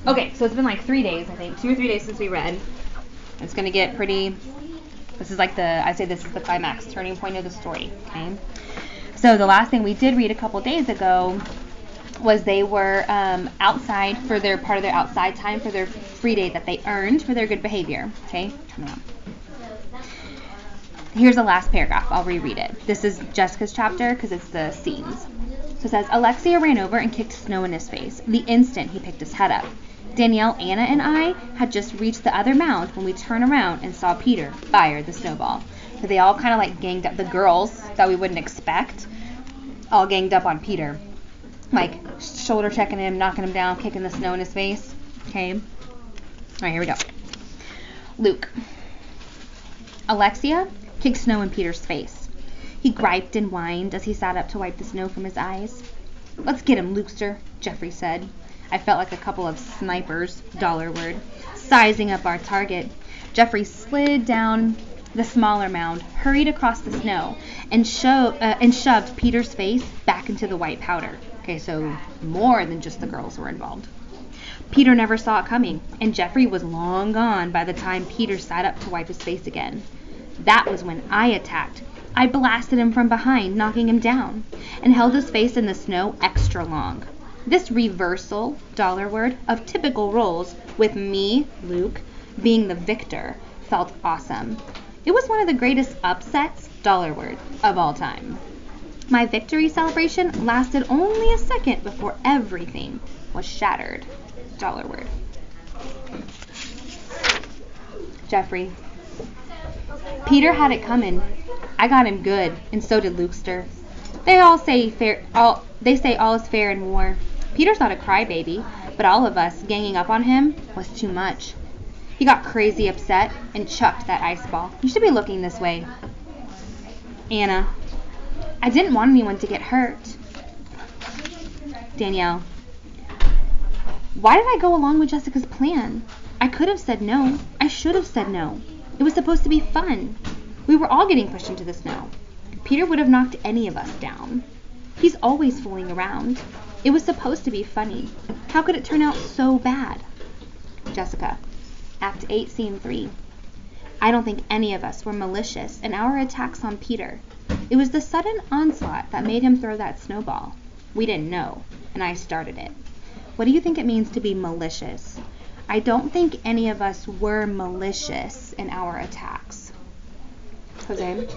Okay, so it's been like 3 days, I think. 2 or 3 days since we read. It's going to get pretty... This is like I'd say this is the climax, turning point of the story, okay? So the last thing we did read a couple days ago was they were outside for their part of their outside time for their free day that they earned for their good behavior, okay? Turn it on. Here's the last paragraph. I'll reread it. This is Jessica's chapter because it's the scenes. So it says, Alexia ran over and kicked snow in his face the instant he picked his head up. Danielle, Anna, and I had just reached the other mound when we turned around and saw Peter fire the snowball. So they all kind of like ganged up, the girls that we wouldn't expect, all ganged up on Peter. Like shoulder checking him, knocking him down, kicking the snow in his face. Okay. All right, here we go. Luke. Alexia kicked snow in Peter's face. He griped and whined as he sat up to wipe the snow from his eyes. Let's get him, Lukester, Jeffrey said. I felt like a couple of snipers, $word, sizing up our target. Jeffrey slid down the smaller mound, hurried across the snow, and shoved Peter's face back into the white powder. Okay, so more than just the girls were involved. Peter never saw it coming, and Jeffrey was long gone by the time Peter sat up to wipe his face again. That was when I attacked. I blasted him from behind, knocking him down, and held his face in the snow extra long. This reversal, $word, of typical roles, with me, Luke, being the victor, felt awesome. It was one of the greatest upsets, $word, of all time. My victory celebration lasted only a second before everything was shattered, $word. Jeffrey. Peter had it coming. I got him good, and so did Lukester. They say all is fair in war. Peter's not a crybaby, but all of us ganging up on him was too much. He got crazy upset and chucked that ice ball. You should be looking this way. Anna. I didn't want anyone to get hurt. Danielle. Why did I go along with Jessica's plan? I could have said no. I should have said no. It was supposed to be fun. We were all getting pushed into the snow. Peter would have knocked any of us down. He's always fooling around. It was supposed to be funny. How could it turn out so bad? Jessica. Act 8, Scene 3. I don't think any of us were malicious in our attacks on Peter. It was the sudden onslaught that made him throw that snowball. We didn't know, and I started it. What do you think it means to be malicious? I don't think any of us were malicious in our attacks. Jose?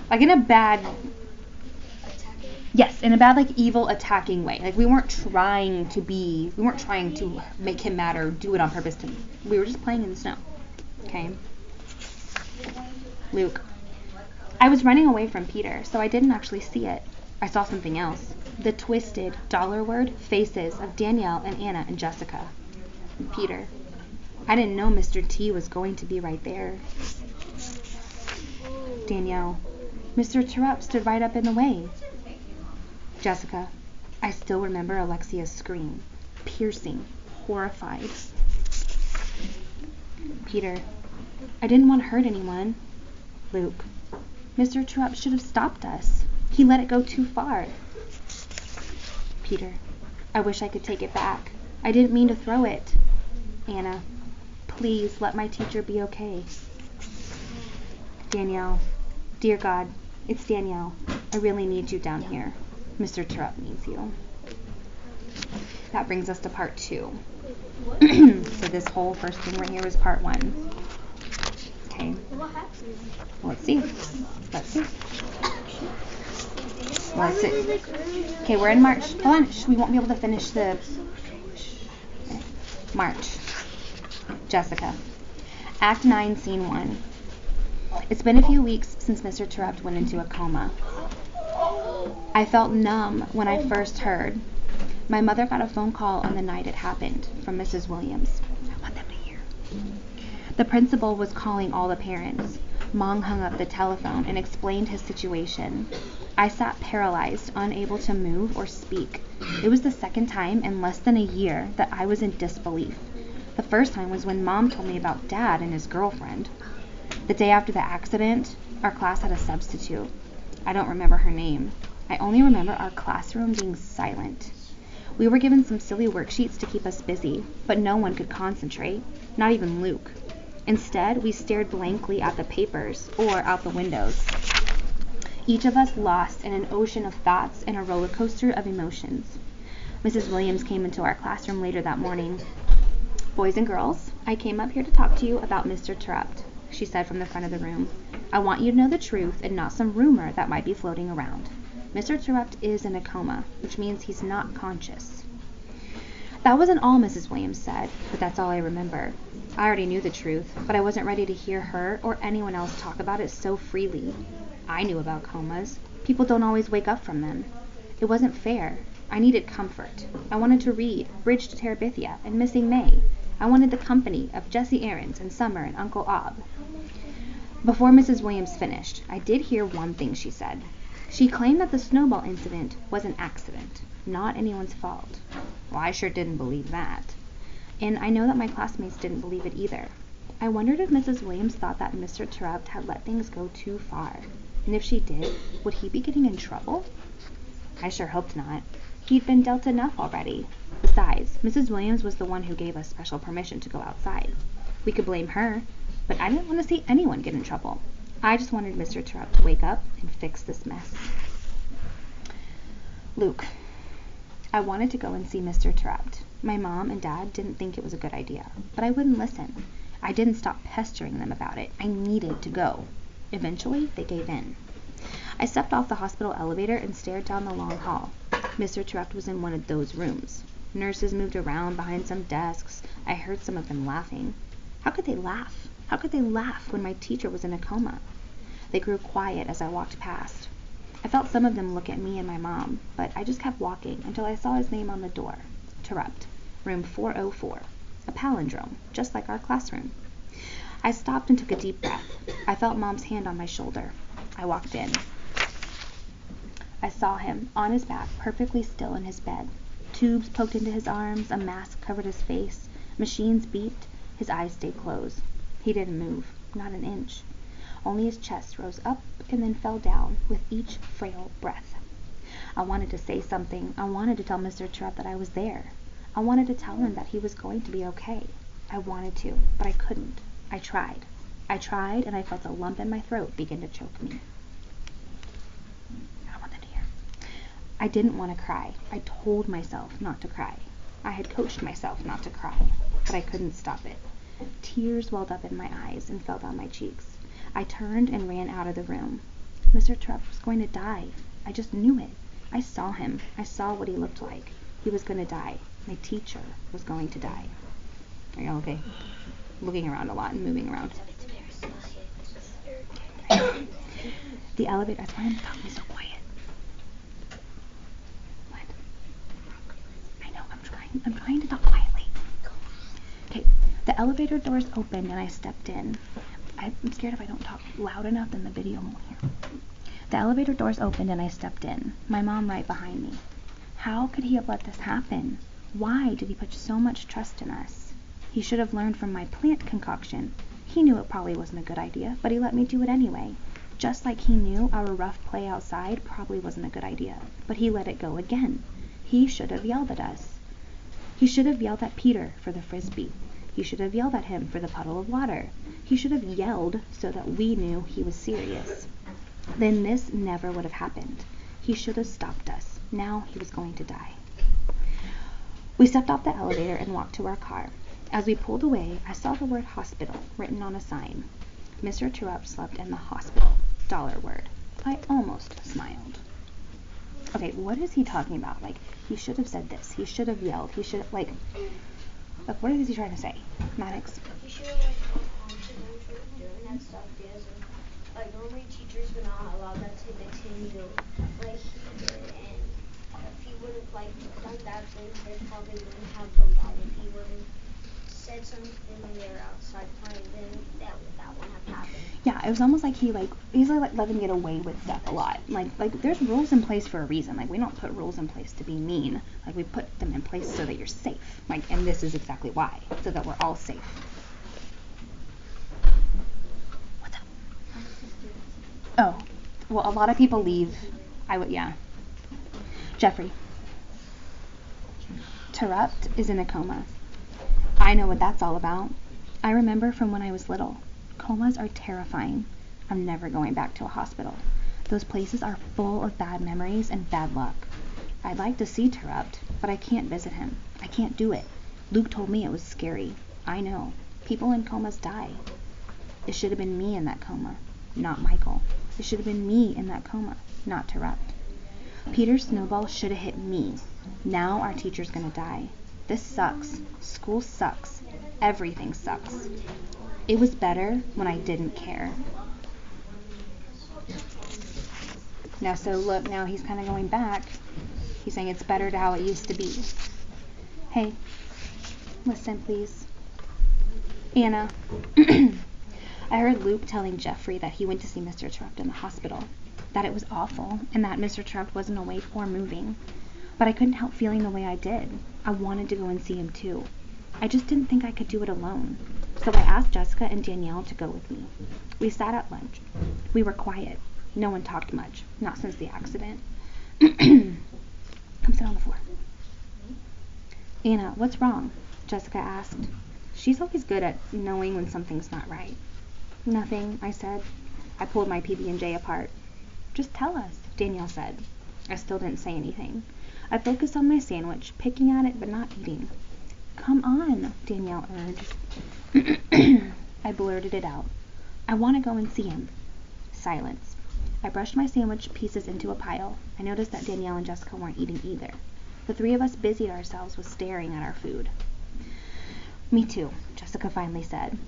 Like in a bad... Yes, in a bad, like, evil attacking way. Like, we weren't trying to make him mad or do it on purpose. We were just playing in the snow. Okay? Luke. I was running away from Peter, so I didn't actually see it. I saw something else. The twisted, $word, faces of Danielle and Anna and Jessica. And Peter. I didn't know Mr. T was going to be right there. Danielle. Mr. Terupt stood right up in the way. Jessica. I still remember Alexia's scream. Piercing. Horrified. Peter. I didn't want to hurt anyone. Luke. Mr. Terupt should have stopped us. He let it go too far. Peter. I wish I could take it back. I didn't mean to throw it. Anna. Please let my teacher be okay. Danielle. Dear God, it's Danielle. I really need you down here. Mr. Terupt needs you. That brings us to part 2. So this whole first thing right here is part 1. Okay. Well, let's see. Let's see. Okay, we're in March. Hold on. We won't be able to finish the... March. Jessica. Act 9, Scene 1. It's been a few weeks since Mr. Terupt went into a coma. I felt numb when I first heard. My mother got a phone call on the night it happened from Mrs. Williams. I want them to hear. The principal was calling all the parents. Mong hung up the telephone and explained his situation. I sat paralyzed, unable to move or speak. It was the second time in less than a year that I was in disbelief. The first time was when Mom told me about Dad and his girlfriend. The day after the accident, our class had a substitute. I don't remember her name. I only remember our classroom being silent. We were given some silly worksheets to keep us busy, but no one could concentrate, not even Luke. Instead, we stared blankly at the papers or out the windows. Each of us lost in an ocean of thoughts and a roller coaster of emotions. Mrs. Williams came into our classroom later that morning. "Boys and girls, I came up here to talk to you about Mr. Terupt," she said from the front of the room. "I want you to know the truth and not some rumor that might be floating around. Mr. Terupt is in a coma, which means he's not conscious." That wasn't all Mrs. Williams said, but that's all I remember. I already knew the truth, but I wasn't ready to hear her or anyone else talk about it so freely. I knew about comas. People don't always wake up from them. It wasn't fair. I needed comfort. I wanted to read Bridge to Terabithia and Missing May. I wanted the company of Jessie Aarons and Summer and Uncle Ob. Before Mrs. Williams finished, I did hear one thing she said. She claimed that the snowball incident was an accident, not anyone's fault. Well, I sure didn't believe that. And I know that my classmates didn't believe it either. I wondered if Mrs. Williams thought that Mr. Terupt had let things go too far. And if she did, would he be getting in trouble? I sure hoped not. He'd been dealt enough already. Besides, Mrs. Williams was the one who gave us special permission to go outside. We could blame her, but I didn't want to see anyone get in trouble. I just wanted Mr. Terupt to wake up and fix this mess. Luke. I wanted to go and see Mr. Terupt. My mom and dad didn't think it was a good idea, but I wouldn't listen. I didn't stop pestering them about it. I needed to go. Eventually, they gave in. I stepped off the hospital elevator and stared down the long hall. Mr. Terupt was in one of those rooms. Nurses moved around behind some desks. I heard some of them laughing. How could they laugh? How could they laugh when my teacher was in a coma? They grew quiet as I walked past. I felt some of them look at me and my mom, but I just kept walking until I saw his name on the door. Terupt, room 404. A palindrome, just like our classroom. I stopped and took a deep breath. I felt Mom's hand on my shoulder. I walked in. I saw him, on his back, perfectly still in his bed. Tubes poked into his arms, a mask covered his face, machines beeped, his eyes stayed closed. He didn't move, not an inch. Only his chest rose up and then fell down with each frail breath. I wanted to say something. I wanted to tell Mr. Terupt that I was there. I wanted to tell him that he was going to be okay. I wanted to, but I couldn't. I tried. And I felt a lump in my throat begin to choke me. I don't want them to hear. I didn't want to cry. I told myself not to cry. I had coached myself not to cry, but I couldn't stop it. Tears welled up in my eyes and fell down my cheeks. I turned and ran out of the room. Mr. Terupt was going to die. I just knew it. I saw him. I saw what he looked like. He was going to die. My teacher was going to die. Are you all okay? Looking around a lot and moving around. The elevator. That's why I'm talking so quiet. What? I know. I'm trying to talk quietly. Okay. The elevator doors opened and I stepped in. I'm scared if I don't talk loud enough, then the video won't hear. The elevator doors opened and I stepped in. My mom right behind me. How could he have let this happen? Why did he put so much trust in us? He should have learned from my plant concoction. He knew it probably wasn't a good idea, but he let me do it anyway. Just like he knew our rough play outside probably wasn't a good idea, but he let it go again. He should have yelled at us. He should have yelled at Peter for the frisbee. He should have yelled at him for the puddle of water. He should have yelled so that we knew he was serious. Then this never would have happened. He should have stopped us. Now he was going to die. We stepped off the elevator and walked to our car. As we pulled away, I saw the word hospital written on a sign. Mr. Terupt slept in the hospital. $word. I almost smiled. Okay, what is he talking about? Like, he should have said this. He should have yelled. He should have, like, what is he trying to say? Maddox? He should have, like, them for doing that stuff, because, like, normally teachers would not allow that to continue like he did, and if he would have, like, done bad things, they probably wouldn't have done that. If he would have said something when they were outside playing, then that wouldn't have happened. Yeah, it was almost like he's like letting get away with stuff a lot. Like there's rules in place for a reason. Like, we don't put rules in place to be mean. Like, we put them in place so that you're safe. Like, and this is exactly why, so that we're all safe. What the? Well, a lot of people leave. Yeah. Jeffrey. Terupt is in a coma. I know what that's all about. I remember from when I was little. Comas are terrifying. I'm never going back to a hospital. Those places are full of bad memories and bad luck. I'd like to see Terupt, but I can't visit him. I can't do it. Luke told me it was scary. I know. People in comas die. It should have been me in that coma, not Michael. It should have been me in that coma, not Terupt. Peter's snowball should have hit me. Now our teacher's gonna die. This sucks. School sucks. Everything sucks. It was better when I didn't care. Now, so look, now he's kind of going back. He's saying it's better to how it used to be. Hey, listen, please. Anna. I heard Luke telling Jeffrey that he went to see Mr. Terupt in the hospital, that it was awful, and that Mr. Terupt wasn't awake or moving. But I couldn't help feeling the way I did. I wanted to go and see him too. I just didn't think I could do it alone. So I asked Jessica and Danielle to go with me. We sat at lunch. We were quiet. No one talked much, not since the accident. Come sit on the floor. Anna, what's wrong? Jessica asked. She's always good at knowing when something's not right. Nothing, I said. I pulled my PB&J apart. Just tell us, Danielle said. I still didn't say anything. I focused on my sandwich, picking at it but not eating. Come on, Danielle urged. I blurted it out. I want to go and see him. Silence. I brushed my sandwich pieces into a pile. I noticed that Danielle and Jessica weren't eating either. The three of us busied ourselves with staring at our food. Me too, Jessica finally said.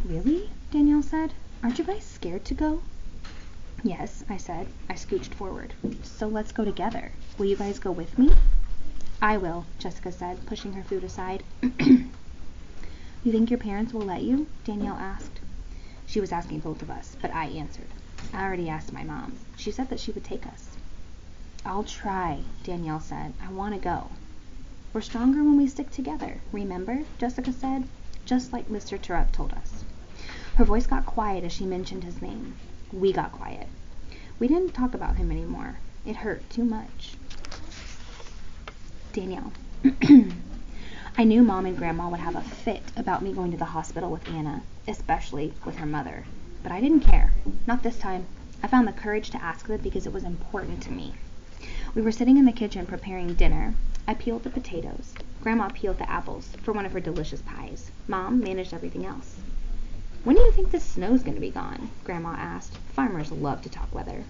Really? Danielle said. Aren't you guys scared to go? Yes, I said. I scooched forward. So let's go together. Will you guys go with me? I will, Jessica said, pushing her food aside. You think your parents will let you? Danielle asked. She was asking both of us, but I answered. I already asked my mom. She said that she would take us. I'll try, Danielle said. I want to go. We're stronger when we stick together, remember? Jessica said, just like Mr. Terupt told us. Her voice got quiet as she mentioned his name. We got quiet. We didn't talk about him anymore. It hurt too much. Danielle. I knew Mom and Grandma would have a fit about me going to the hospital with Anna, especially with her mother. But I didn't care. Not this time. I found the courage to ask them because it was important to me. We were sitting in the kitchen preparing dinner. I peeled the potatoes. Grandma peeled the apples for one of her delicious pies. Mom managed everything else. When do you think the snow's going to be gone? Grandma asked. Farmers love to talk weather.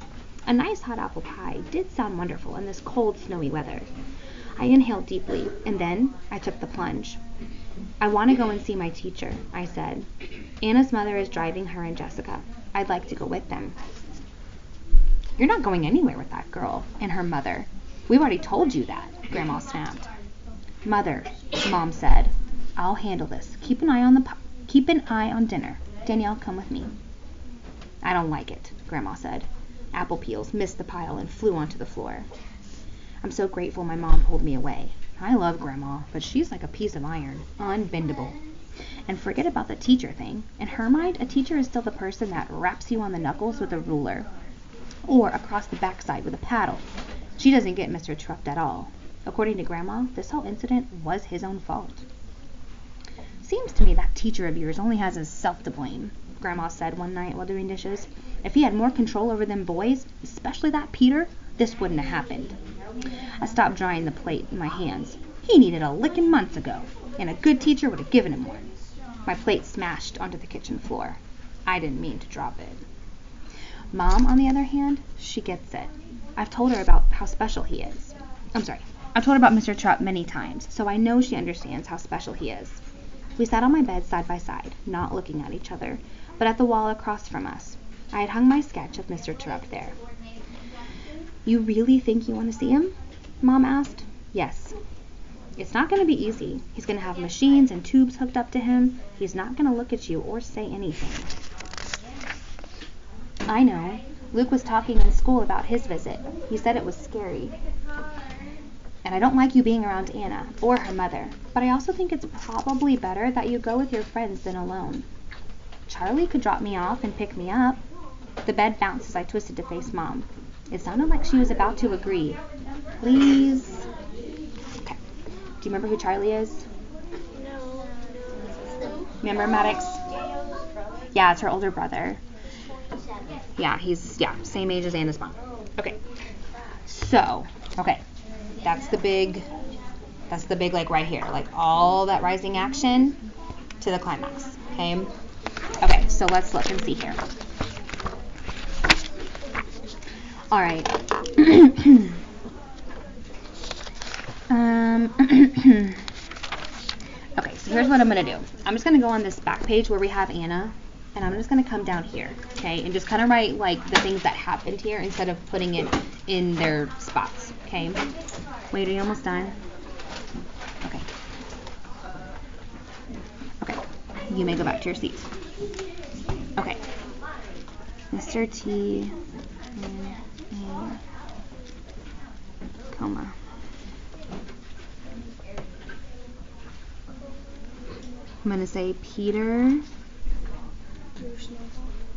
A nice hot apple pie did sound wonderful in this cold, snowy weather. I inhaled deeply, and then I took the plunge. I want to go and see my teacher, I said. Anna's mother is driving her and Jessica. I'd like to go with them. You're not going anywhere with that girl and her mother. We've already told you that, Grandma snapped. Mother, Mom said, I'll handle this. Keep an eye on dinner. Danielle, come with me. I don't like it, Grandma said. Apple peels missed the pile and flew onto the floor. I'm so grateful my mom pulled me away. I love Grandma, but she's like a piece of iron, unbendable. And forget about the teacher thing. In her mind, a teacher is still the person that raps you on the knuckles with a ruler, or across the backside with a paddle. She doesn't get Mr. Terupt at all. According to Grandma, this whole incident was his own fault. Seems to me that teacher of yours only has himself to blame, Grandma said one night while doing dishes. If he had more control over them boys, especially that Peter, this wouldn't have happened. I stopped drying the plate in my hands. He needed a licking months ago, and a good teacher would have given him one. My plate smashed onto the kitchen floor. I didn't mean to drop it. Mom, on the other hand, she gets it. I've told her about how special he is. I've told her about Mr. Terupt many times, so I know she understands how special he is. We sat on my bed side by side, not looking at each other, but at the wall across from us. I had hung my sketch of Mr. Terupt there. You really think you want to see him? Mom asked. Yes. It's not going to be easy. He's going to have machines and tubes hooked up to him. He's not going to look at you or say anything. I know. Luke was talking in school about his visit. He said it was scary. And I don't like you being around Anna or her mother, but I also think it's probably better that you go with your friends than alone. Charlie could drop me off and pick me up. The bed bounced as I twisted to face Mom. It sounded like she was about to agree. Please. Okay. Do you remember who Charlie is? No. Remember Maddox? Yeah, it's her older brother. 27. Yeah, he's same age as Anna's mom. Okay. So, okay. That's the big like right here. Like all that rising action to the climax. Okay? Okay, so let's look and see here. All right. Okay, so here's what I'm going to do. I'm just going to go on this back page where we have Anna, and I'm just going to come down here, okay, and just kind of write like the things that happened here instead of putting it in their spots, okay? Wait, are you almost done? Okay. Okay, you may go back to your seat. Okay. Mr. T in a coma. I'm gonna say Peter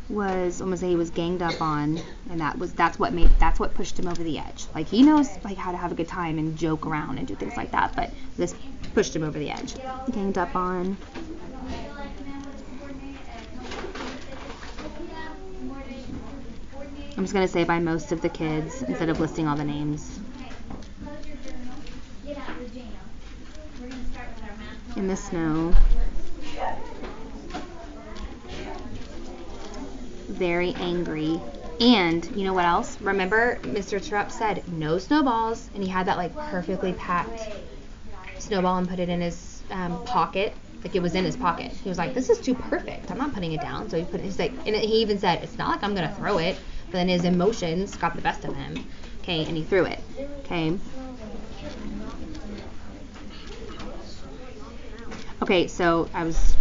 was he was ganged up on, and that's what pushed him over the edge. Like he knows like how to have a good time and joke around and do things like that, but this pushed him over the edge. Ganged up on. I'm just gonna say by most of the kids instead of listing all the names. In the snow. Very angry. And you know what else? Remember Mr. Terupt said no snowballs, and he had that like perfectly packed snowball and put it in his pocket. Like it was in his pocket. He was like, this is too perfect. I'm not putting it down. So he's like, and he even said, it's not like I'm gonna throw it. But then his emotions got the best of him. Okay, and he threw it. Okay. Okay, so I was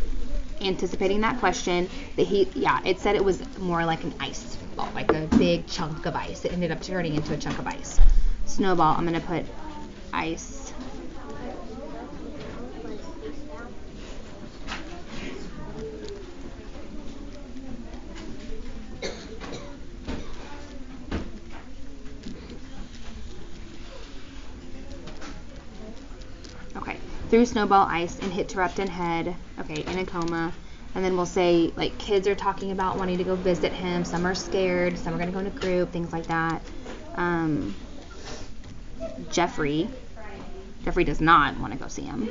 anticipating that question. It said it was more like an ice ball, like a big chunk of ice. It ended up turning into a chunk of ice. Snowball, I'm gonna put ice. Okay, threw snowball ice and hit Terupt in head. Okay, in a coma. And then we'll say, like, kids are talking about wanting to go visit him. Some are scared. Some are going to go in a group, things like that. Jeffrey does not want to go see him.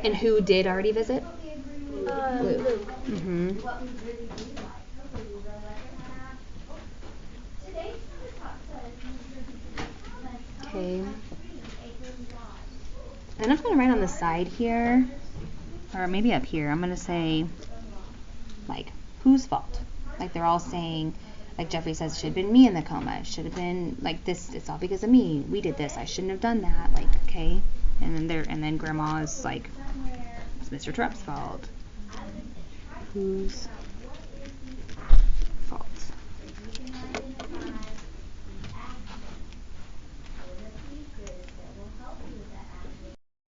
And who did already visit? Luke. Mm-hmm. Okay. And I'm just going to write on the side here, or maybe up here, I'm going to say, like, whose fault? Like, they're all saying, like Jeffrey says, should have been me in the coma. It should have been, like, this, it's all because of me. We did this. I shouldn't have done that. Like, okay. And then Grandma is like, it's Mr. Terupt's fault. Whose